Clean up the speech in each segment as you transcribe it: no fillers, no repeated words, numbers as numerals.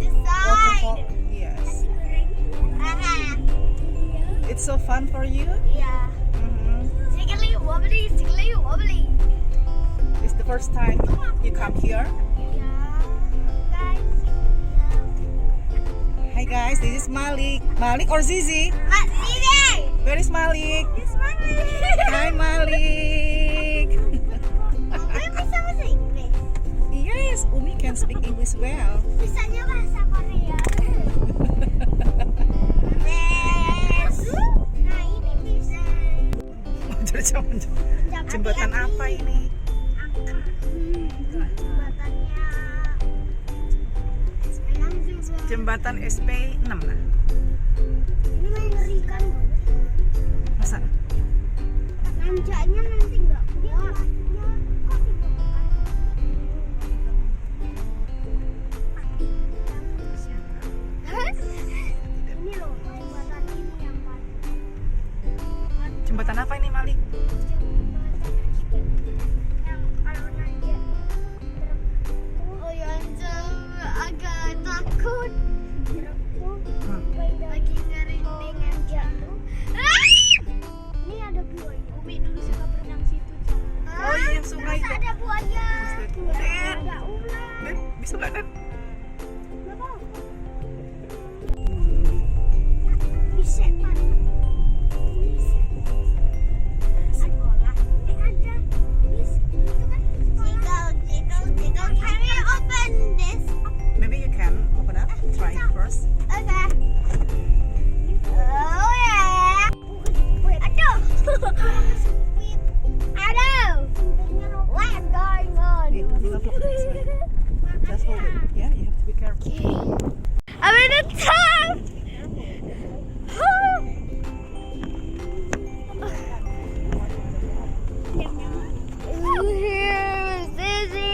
this Waterfall. side. Yes. Haha. It's so fun for you. Yeah. Jiggly wobbly, jiggly wobbly. It's the first time you come here. Yeah. Guys. Hi guys, this is Malik. Malik or Zizi? Mak Zizi. Where is Malik? This Malik. Hi Malik. Umi bisa bahasa Inggris. Yes, Umi can speak English well. Bisanya bahasa Korea. Nah ini bisa. Jembatan apa ini? Jembatannya SP6 juga. Jembatan SP6 nah. Ini mengerikan. Masa? Nanjaknya nanti nggak kuat. Ini loh jembatan ini yang paling. Jembatan apa ini Malik? Yang kalau nanjak. Oh ya, agak takut. Lagi ngerinding nanjak tuh. Ini ada buaya. Umi dulu suka berenang situ. Oh iya, yang sungai itu. Ada buaya. Den, Ada ular. Den, bisa nggak Den? Nggak mau. Bisa Pak. Bisa. Sekolah. Ada. Bisa. Itu kan sekolah. Jiggle. Can we open this? Maybe you can open up. Try it first. Okay. Oh yeah. Aduh. Aduh. What's going on? Just hold it. Yeah, you have to be careful. I'm in the tub. Here's Zizi.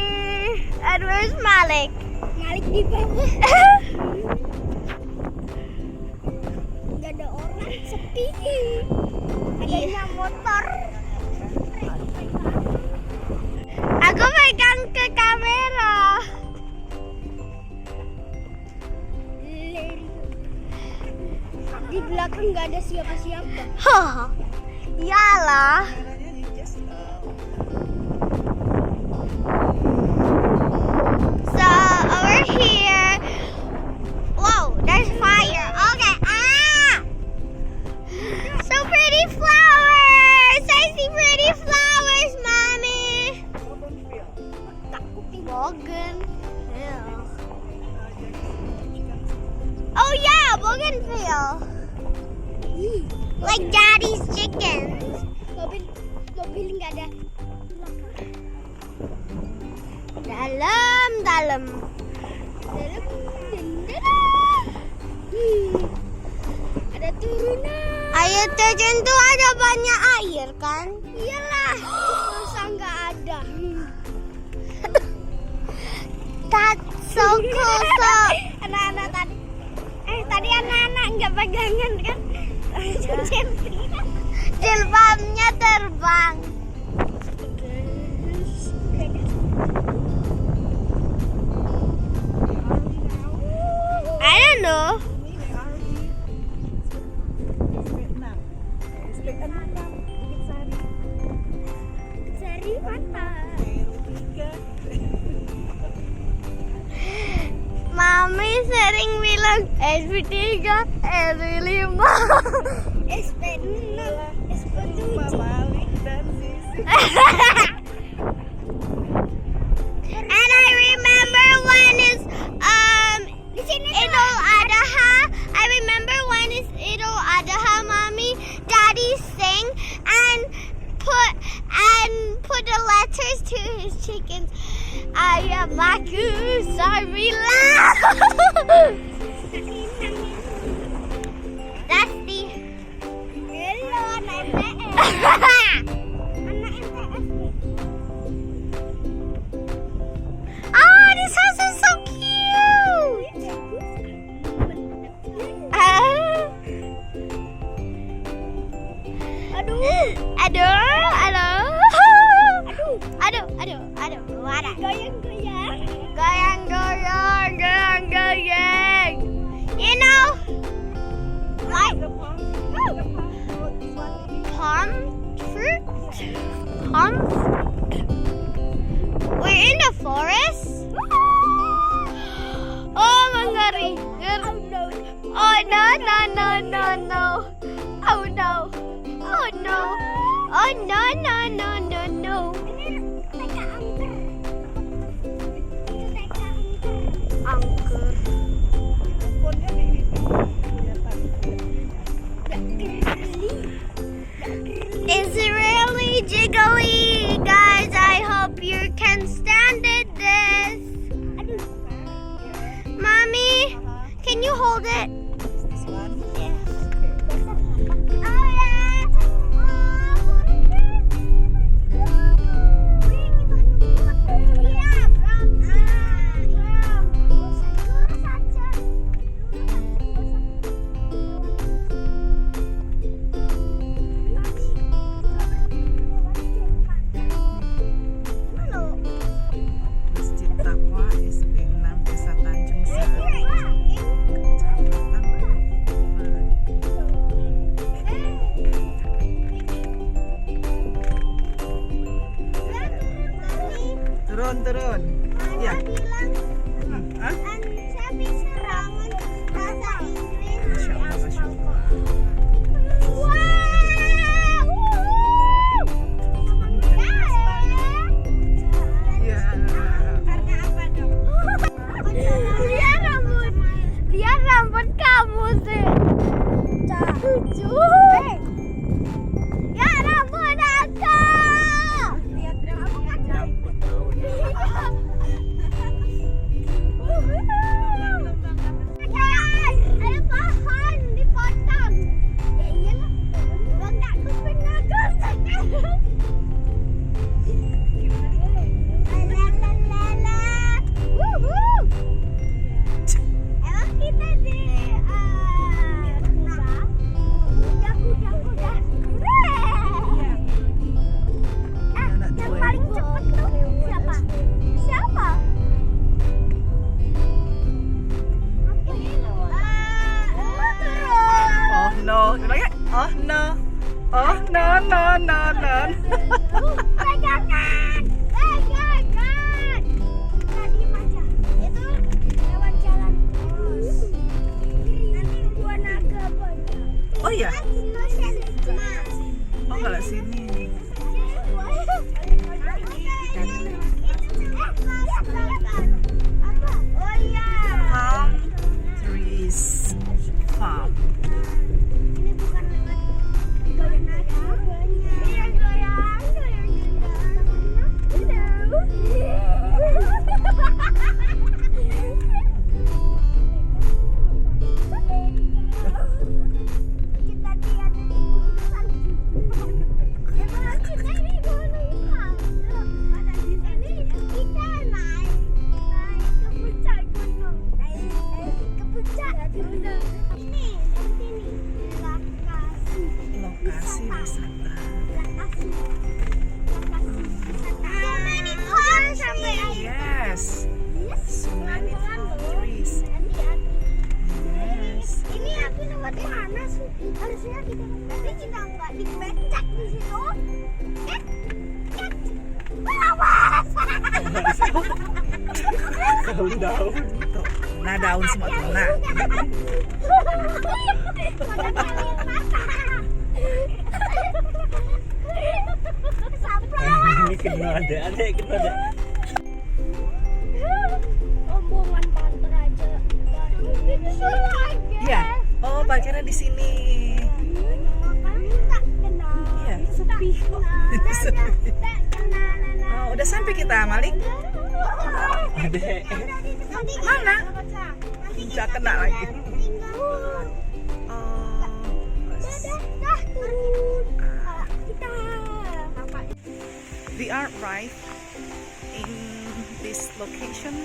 And where's Malik? Malik di bawah. Gak ada orang, sepi. Adanya motor. Aku pegang ke kamera. Di belakang nggak ada siapa-siapa. Hah, iyalah. So over here, whoa, there's fire. Okay, so pretty flowers. I see pretty flowers, mommy. Bougainville. Oh yeah, bougainville. Like daddy's chickens. Mobil nggak ada. Dalam. Ada turunan. Air terjun tuh ada banyak air kan? Iyalah. Masa nggak ada? That's so cool. So anak-anak tadi anak-anak nggak pegangan kan? Jilbabnya terbang. I don't know. Sari mana? Mami sering bilang SP3, SP5, SP6, SP7. And I remember when it's Idul Adha. I remember when it's Idul Adha, Mommy, Daddy sing and put the letters to his chickens. Ayam aku Sarila. That's the hello anak MTS. Anak MTS. Oh, this house is so cute. Aduh. Goyang-goyang. Goyang, goyang, goyang, goyang. You know, like palm fruit. Palm fruit. We're in the forest. Oh, Mangari. Oh no, no, no, no, no. Oh no. Oh no. Oh no, no, no, no, no. Angker. It's really jiggly, guys. I hope you can stand it. This. Mommy, can you hold it? This one? Yeah. Okay. Oh yeah. Masjid Taqwa SP6 Desa Tanjung Sari. Kecamatan Turun. Ya. Hah? Saya bisa bangun bahasa Inggris. Masya Allah, Masya Allah. Ya. Lihat rambut kamu sih. Lucu. Ya rambut aku. Lihat rambut ada pohon dipotong. Ya iyalah. Enggak aku pernah gosok. Emang kita di kuda. Yang paling cepet tuh siapa? Oh no. Lagi? Oh no. Oh no, no, no, no. Pegangan. Tadi aja. Itu lewat jalan terus. Nanti gua naga banyak. Oh iya. Oh kalau sini. Oh iya. Palm trees farm. Ini bukan lewat goyang naga banyak. Iya goyang. Kita lihat di gunung salju. Emang kita di gunung salju. Ini kita naik ke puncak gunung. Naik ke puncak gunung. Ini di sini Lokasi wisata. lokasi wisata. Sampai Yes. So many palm trees. Yes. Ini aku lewat mana sih? Harusnya kita tapi kita nggak dibecek di situ. Awas! Daun. Nah daun semua tuh. Nah. Pada kalian patah. Sampah. Ini kena ada. Rombongan panter aja. Iya. Oh parkirnya di sini. Iya. Sepi. Oh udah sampai kita Malik. Adek. Mana? Nggak kena lagi. Oh. We are right in this location.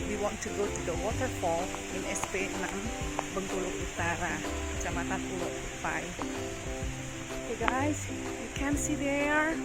We want to go to the waterfall in SP6 Bengkulu Utara, Kecamatan Pulau Tupai. Okay guys, you can see there.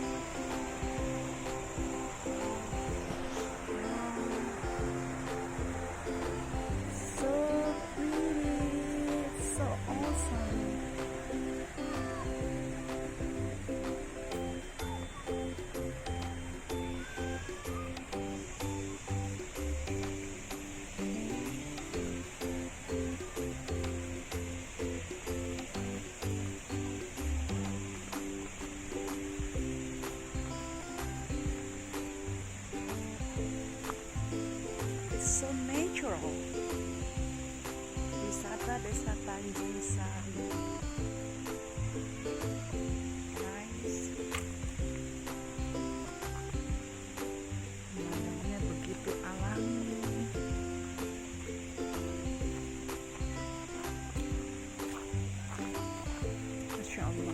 Masya Allah.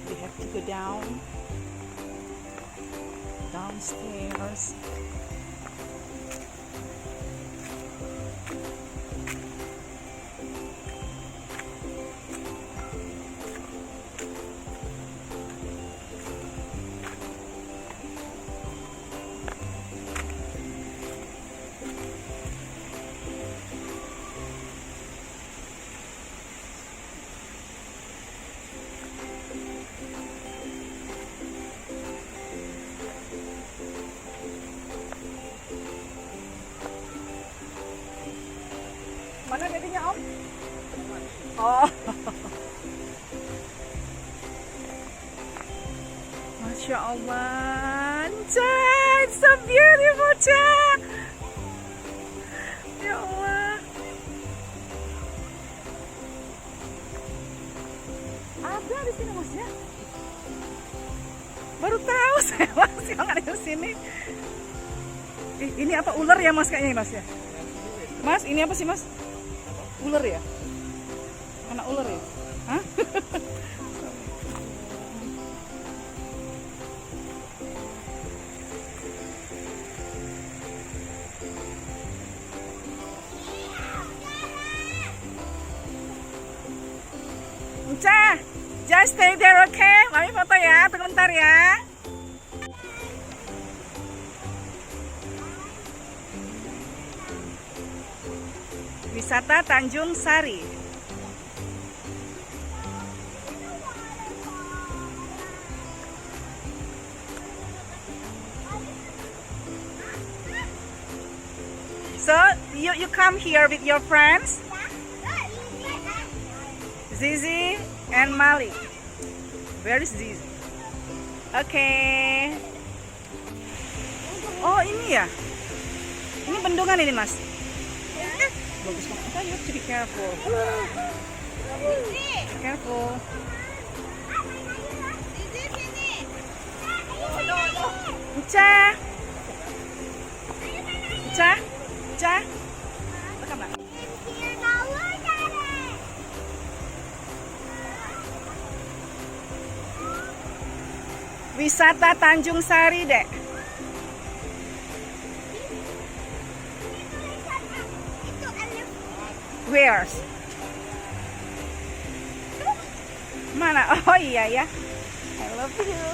We have to go downstairs. Mana dedinya Om? Oh. Masya Allah. Cah, it's so beautiful, Cah. Ya Allah. Ada di sini Mas ya? Baru tahu saya Mas, yang ada di sini. Ini apa ular ya Mas kayaknya Mas ya? Mas, ini apa sih Mas? Ular ya? Anak ular ya? Hah? Uca, just stay there, okay? Mami foto ya, tunggu bentar ya. Wisata Tanjung Sari. So you come here with your friends, Zizi and Malik. Where is Zizi? Okay. Oh ini ya? Ini bendungan ini Mas? Bagus banget. You have to be careful. Careful. Uca. Uca. Uca. Rekam nggak? Wisata Tanjung Sari, Dek. Where? Mana? Oh iya ya. I love you.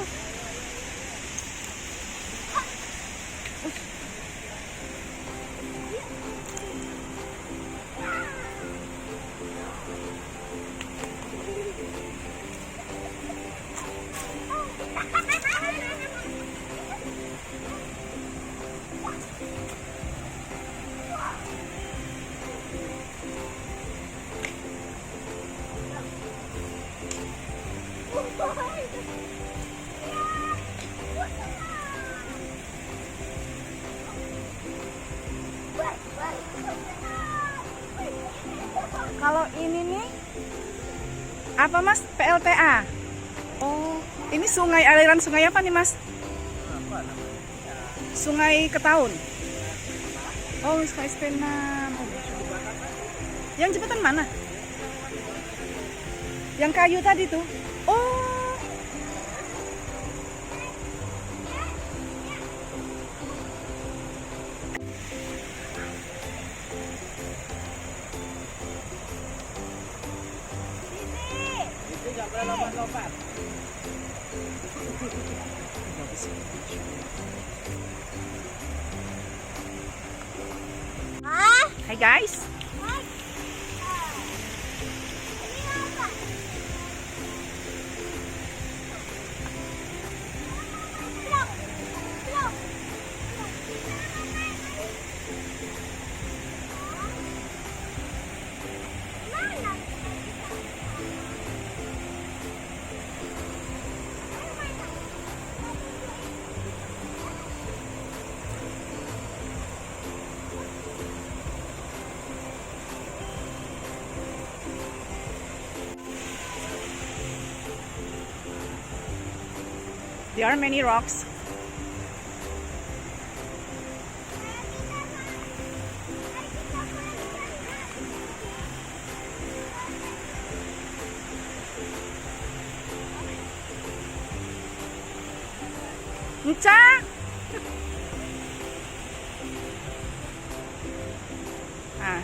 Kalau ini nih apa Mas? PLTA. Oh, ini sungai, aliran sungai apa nih Mas? Sungai Ketaun. Oh, Sungai Spenam. Yang jembatan mana? Yang kayu tadi tuh. Oh. Lompat-lompat. Hi guys. There are many rocks. Encang. Ah.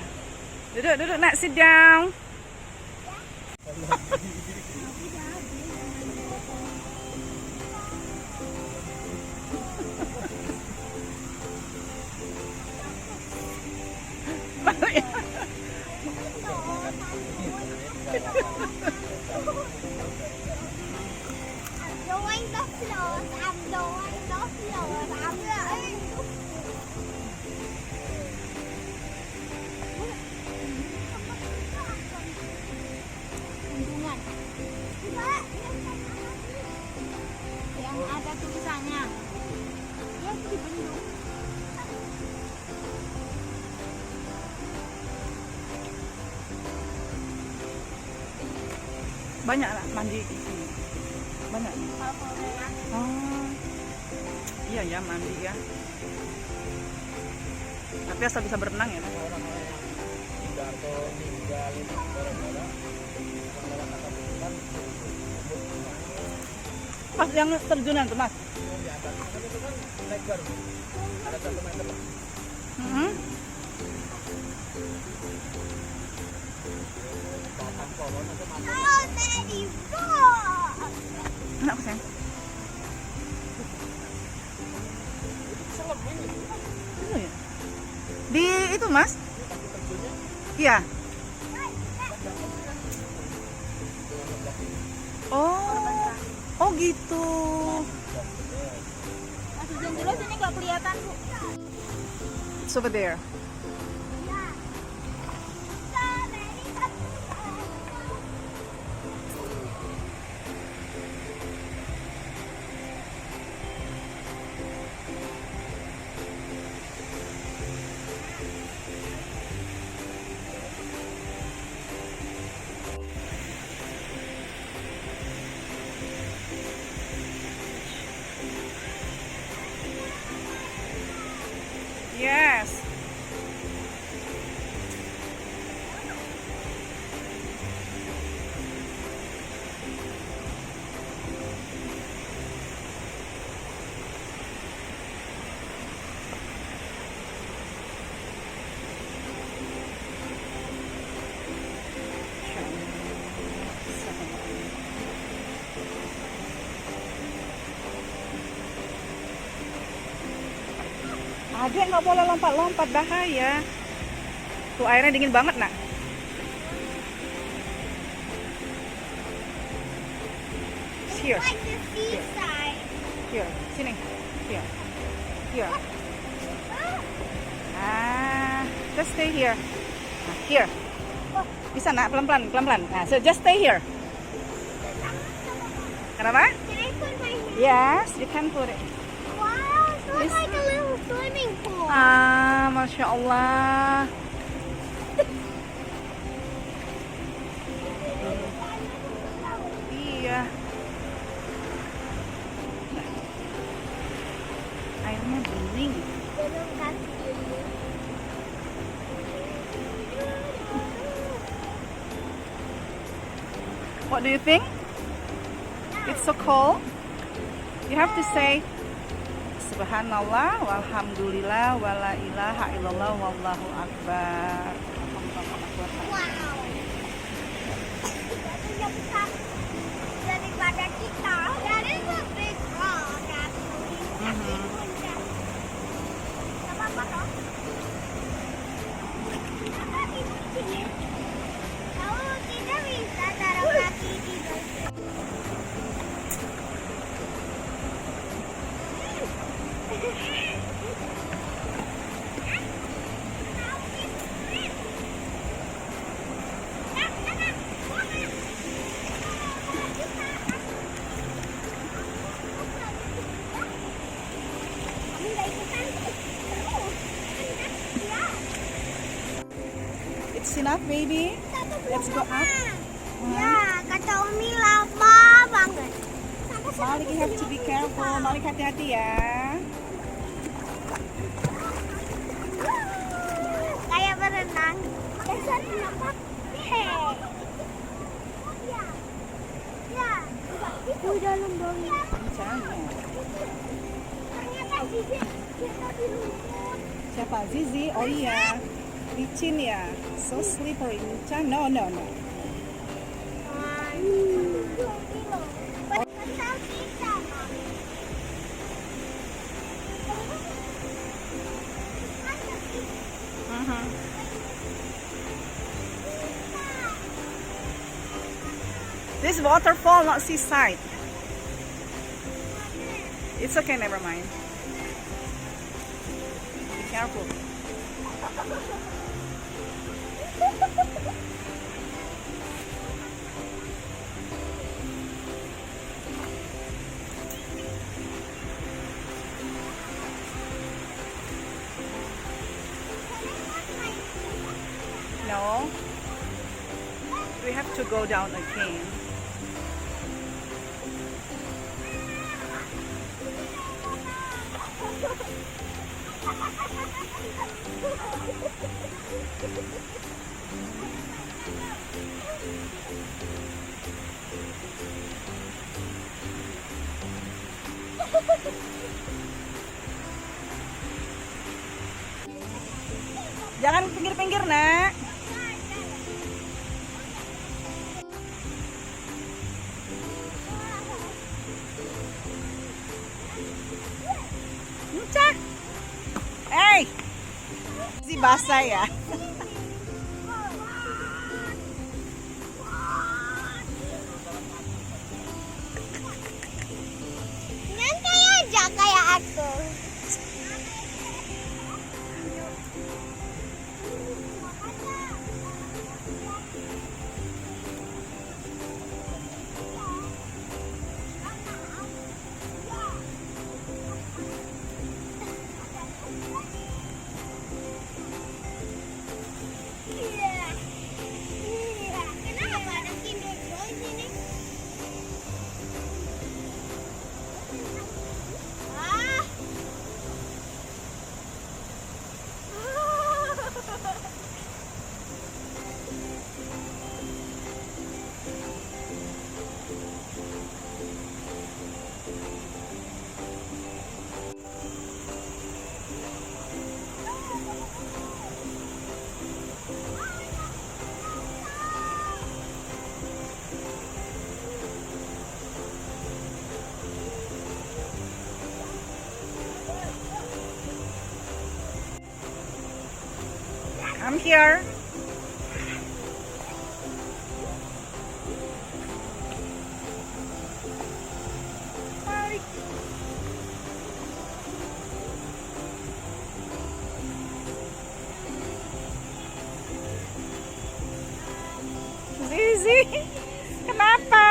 Duduk, nak, sit down. Doing the floors. I'm doing the floors. I'm doing. Bendungan. Yang ada tulisannya. Ya di bendung. Banyak lah mandi di sini. Banyak. Oh. Iya ya, mandi ya. Tapi asal bisa berenang ya. Orang-orang yang pidato ninggalin orang-orang Pas yang terjunan tuh, Mas. di atas kan itu kan lebar, ada 1 meter. Hmm. Batang pohon itu masuk. Oh, Daddy, rock. Enak aku sayang. Serem ini. Oh, ya. Di itu, Mas? Iya. Oh gitu. Masih jam dulu sini nggak kelihatan, Bu. It's over there. Yes. Adek nggak boleh lompat-lompat, bahaya. Tuh airnya dingin banget, nak. Here, Like the seaside. here, sini, here, here. Ah, just stay here. Nah, here. Bisa, nak, pelan-pelan, pelan-pelan. Nah, so just stay here. Kenapa? Can I put my hand? Yes, you can put it. Wow, it looks Yes. like a little swimming pool. Ah, masya Allah. Iya. Airnya bening. Belum kaki ini. What do you think? It's so cold. You have to say Subhanallah, walhamdulillah, wala ilaha illallah, wallahu akbar. Wow. Itu yang besar daripada kita. That is a big rock, actually. Tapi puncak. Gak apa-apa toh? Apa itu sini? Kalau kita bisa taruh kaki di bawah. It's enough, baby. Let's go up. Ya, kata Umi lama banget. Malik, you have to be careful. Malik, hati-hati ya. Kayak berenang. Dasar kenapa? Hei. Ya. Ya. Itu dalam bawah. Jangan. Zizi, kita di rumput. Siapa? Zizi? Oh iya. Licin ya. So slippery. Chan, no. This waterfall, not seaside. It's okay, never mind. Be careful. No. We have to go down again. Jangan pinggir-pinggir, Nak. Muncah. Si basah ya. Nyantai aja kayak aku. Kenapa ada Kinder Joy sini? Ah. Come here. Hi. Zizi, kenapa?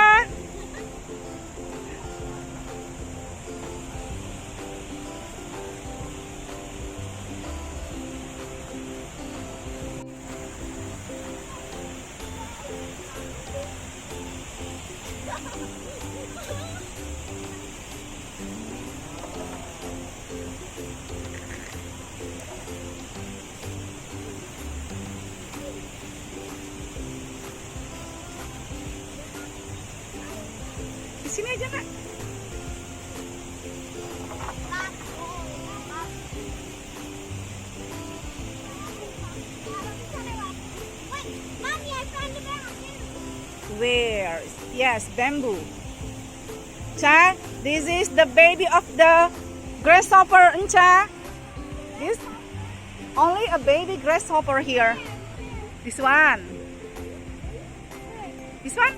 Di sini aja, Kak. Mommy, I found the bamboo. Where? Yes, bamboo. Cha, this is the baby of the grasshopper, Encha. This only a baby grasshopper here. This one. This one?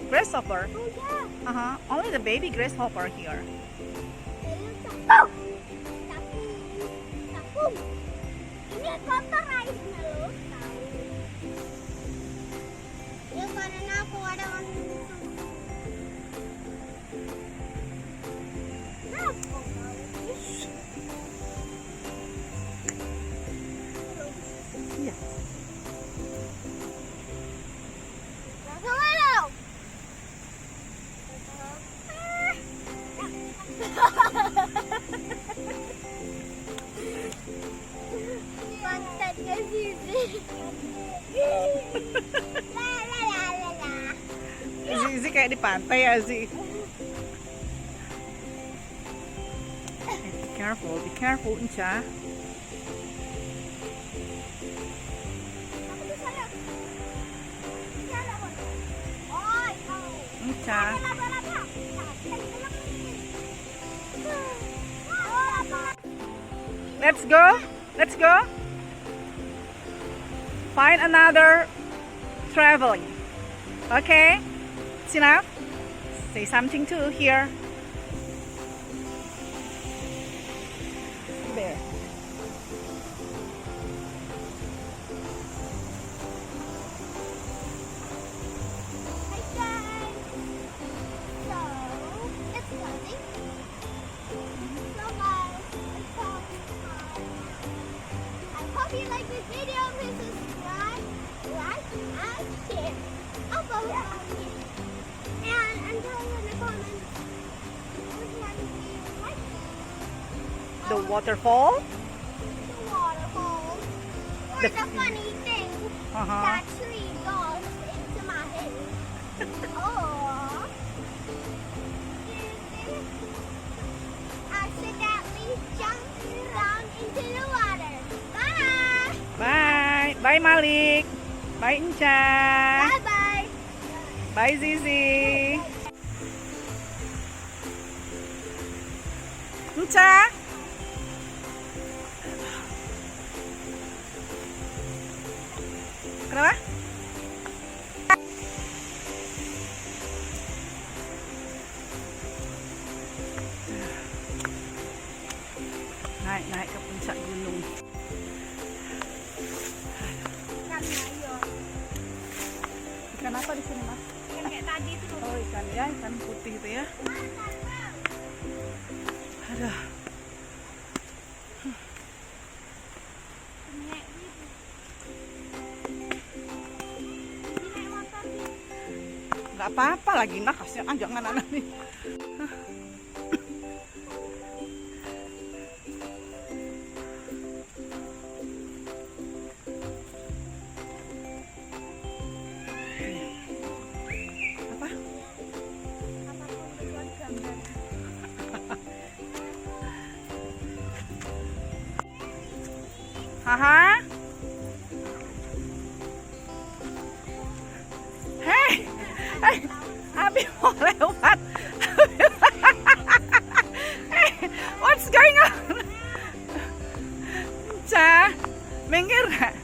Grasshopper. Oh yeah. Only the baby grasshopper here. Tapu. Ini kotor airnya loh. Ya karena aku ada orang itu. Kenapa? Iya. Langsung aja. Pantatnya Zizi. La la la la la. Zizi kayak di pantai ya, Zi. careful, be careful, Inca. Aku di sana. Di sana, Bos. Oh, itu. Inca. Ada laba-laba. Nah, kita di dalam ini. Oh, laba. Let's go. Let's go. Find another traveling. Okay? Sina, say something too here. There. Hi guys. So, it's closing. So guys, it's closing time. I hope you like this video. Please subscribe, like, and share. I'll go and tell you in the comments which one you like. The waterfall. The waterfall. Or The- the funny thing that tree goes into my head. Or accidentally jumped around into the water. Bye. Bye. Bye, Malik. Bye, Inca. Bye bye. Bye, Zizi. Inca. Kenapa? Naik ke puncak gunung. Ikan apa di sini, Mas? Yang kayak tadi itu. Oh, ikan ya, ikan putih itu ya. Aduh. Nggak apa-apa lagi, nah kasihan jangan anak nih. Apa? Haha. Hei, hei, Abi mau lewat. Hey, what's going on? Ca, minggir nggak?